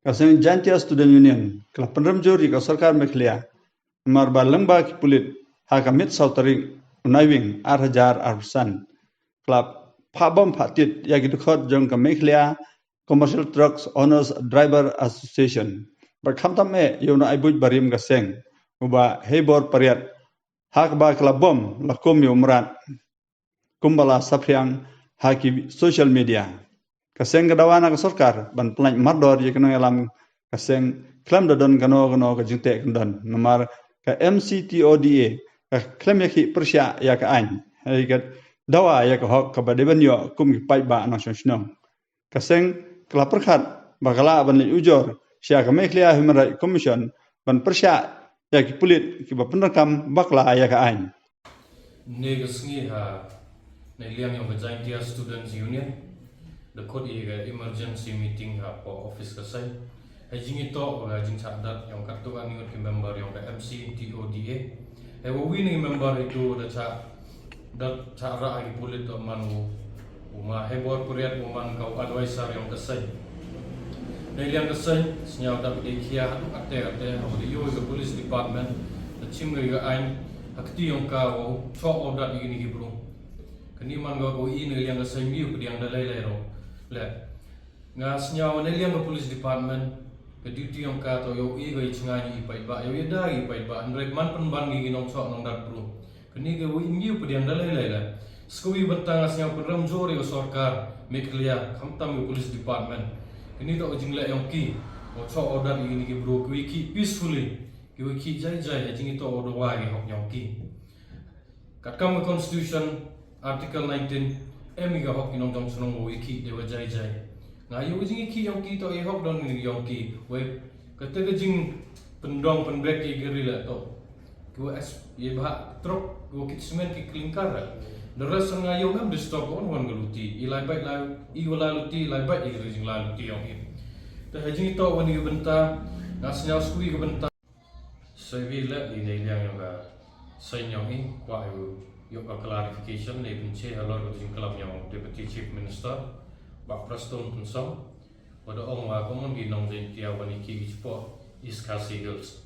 Kaseng Jantia Student Union kala penrem juri ka sarkar meklia mar ba lengba ki pulit ha kamit sautering unaiwing arhajar arsan kala phabom phatit ya ki dkhot jong ka meklia Commercial Trucks Owners Driver Association berkhamtam yona aibuj barim gaseng uba hebor pariat hak ba kala bom lakum yumrat kumbala saphyang haki social media kaseng kadawana ka sarkar ban pelan mardor ye kena alam kaseng klam dodon kano ka jinte kendon nomor ka MCTODA ka klam yaki persya ya ka an hai ka dawa ya ka hok ka badeban yo kum ki pai ba na shonshno kaseng kala Pyrkhat bagala ban li ujor sya ka meklia human right commission ban persya ya ki pulit ki ba penrekam bakla ya ka an negasngi ha neliang yang Giant Students Union dkhot emergency meeting ha po office ka sai hajing ito jing sadat yang kartu kan ingat ke member yang ke MCTODA winning member itu da cara ai pulit to manu uma hebor puriat uman kau advisor yang ke sai neliang ke sai senyau da dikia ate yo ke police department the chim ga ain akti yang kau cho order ini bro kani man ga ko neliang ke sai miu ke yang dalai ro le ngas nyaw neliang ke police department ke duty yang ka to yo ga chngani pai ba yo da pai ba andrek man pen ban gi nong chok nong dat bro kani ke miu ke yang dalai le skui bentang as nyaw ram jore yo sarkar meklia khamtam yo police department kani to jingle yang ki o chok order ini ke bro ki peacefully ki jai jing to order wa ge hok yang ki katkam constitution article 19 emiga hok kinong jong sunong wo iki dewa jai nga yo jing iki yong ki to e hok don ni yong ki we kata ke jing pendong penbrek ki geri la to ko as ye ba trok go kit semen ki klingkar deras nga yo ngam stop on wan galuti ilai bai la I wala luti lai bai i jing la luti yong ki ta jing to wan yu benta ngasnya skui ke benta sevi la ni ne yang ga sai nyong i kwa yo clarification ni pinche halor ko jing kalam yang deputy chief minister ba preston pensam pada ong wa komon gi nong den tia wani ki ispo iskasi girls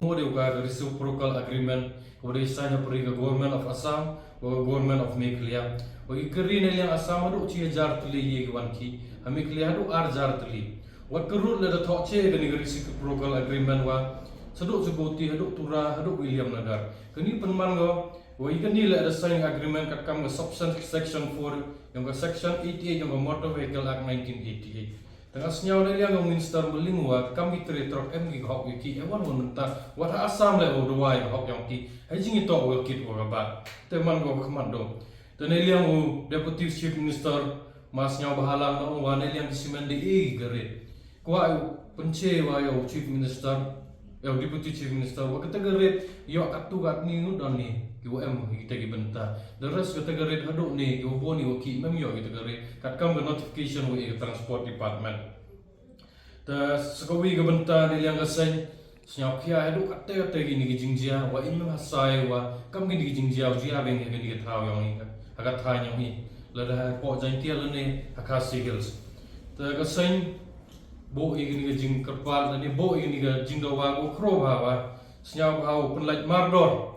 mo de ga reciprocal agreement ko de sign up ri government of Assam or government of Meghalaya o ikri ne yang Assam do chi jar tli ye wan ki Meghalaya do ar jar tli wat kerut le da thok che ga ni reciprocal agreement wa seduk seboti haduk tura haduk William Nagar kini penman go Wai kan ni ada signing agreement kat kam substance section 4 yang ke section 88 yang ke motor vehicle act 1988 tengah senyau ni yang minister melingwa kami tretrok em gi hok ki ewan mentah wat asam le odwai hok yang ki hajing itu wel kit wa ba teman go khmat do dan yang deputy chief minister mas nyau bahalang no wa ne yang simen de gere kwa penche wa yo chief minister yo deputy chief minister wa kata gere yo katu gat ni udon ni UM kita gi benta deras kita garet haduk ni go boni wo ki mem yo kita garet kat kam notification wo transport department ta sekowi ge benta ni yang gasen senyau kia haduk kate gini gi jingjia wa im hasai wa kam gi jingjia jia beng ge gi thau yang ni agat tha yang ni la da po jain tia le ni akasi girls ta gasen bo gi jing kerpal ni bo gi jing do wa go kro ba senyau hau penlait mardor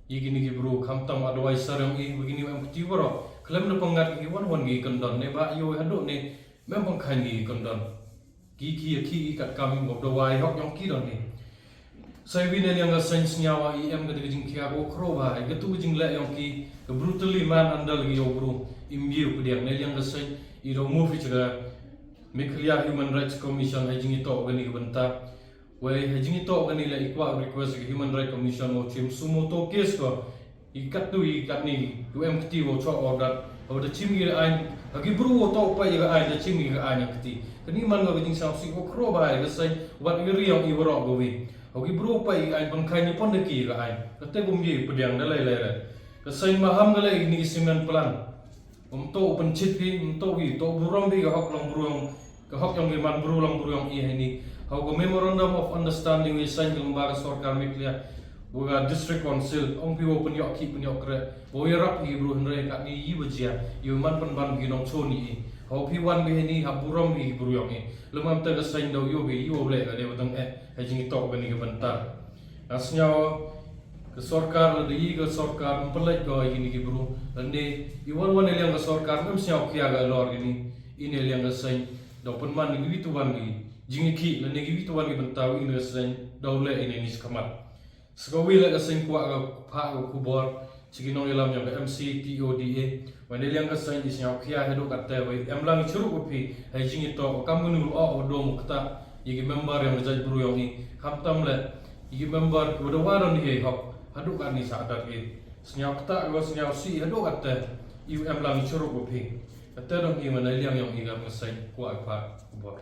Igini ki bro khamtam advisor yang begini am ketiwaro klem na pangat ki wan gi kondon ne ba yo haduk ne mem pangkhan gi kondon ki kat kami ngob do wai hok yang ki don ni sai bin yang ga sense nyawa em ga jing kia go kro ba ga tu jing la yang ki brutally man andal gi yo bro imbiu ku dia ne yang ga sen I do move ga Meghalaya Human Rights Commission jing ito ga ni benta Wai hajing itu kan nilai ikwa request ke Human Rights Commission o chim sumo to case ko ikat ni UMT wo cho order o da chim gi ain hagi bru wo to pa ga ain da chim gi ain kti kani man ga jing sam si ko kro ba ga sai wat gi riang I woro go wi hagi bru pa I ain pan khai ni pon de ki ga ain kate gum gi pediang da lai ra ka sai ma ham ga lai ni simen plan to open chit ki to wi to burom bi ga hok long burong ka hok yang gi man bru long burong I ni How go memorandum of understanding we signed lembaga sarkar Meghalaya wa district council ong pi open yok ki pen yok kre bo yarap ni bro hnre ka ni yi bajia yu man pan ban gi nong choni hau phi wan be ni ha burom bi buruyong ni lumam ta ga sain do yo be yo ble ga de batang hajing to ga ni ga banta asnyaw ke sarkar le di ga sarkar mperlai ga ini ki buru ande iwan wan eliang ga sarkar mem siaw khia ga lor gini ini eliang ga sain do penman ni witu wan ni jingi ki le ni witu wan gi banta wi ni sain do le ini ni skamat segawi le ga sain kwa ga pha ga kubor sigi nong ilam yang MCTODA wane liang ka sain is yang khia hedo katte we emlang churu ko phi hai jingi to kamunul o do mukta yigi member yang jaj buru yang ni khamtam le yigi member ko do waron ni hok hadu kan ni sadar ge snyau kta go snyau si hedo katte yu emlang churu ko phi katte dong ni wane liang yang igam sain ko apa bor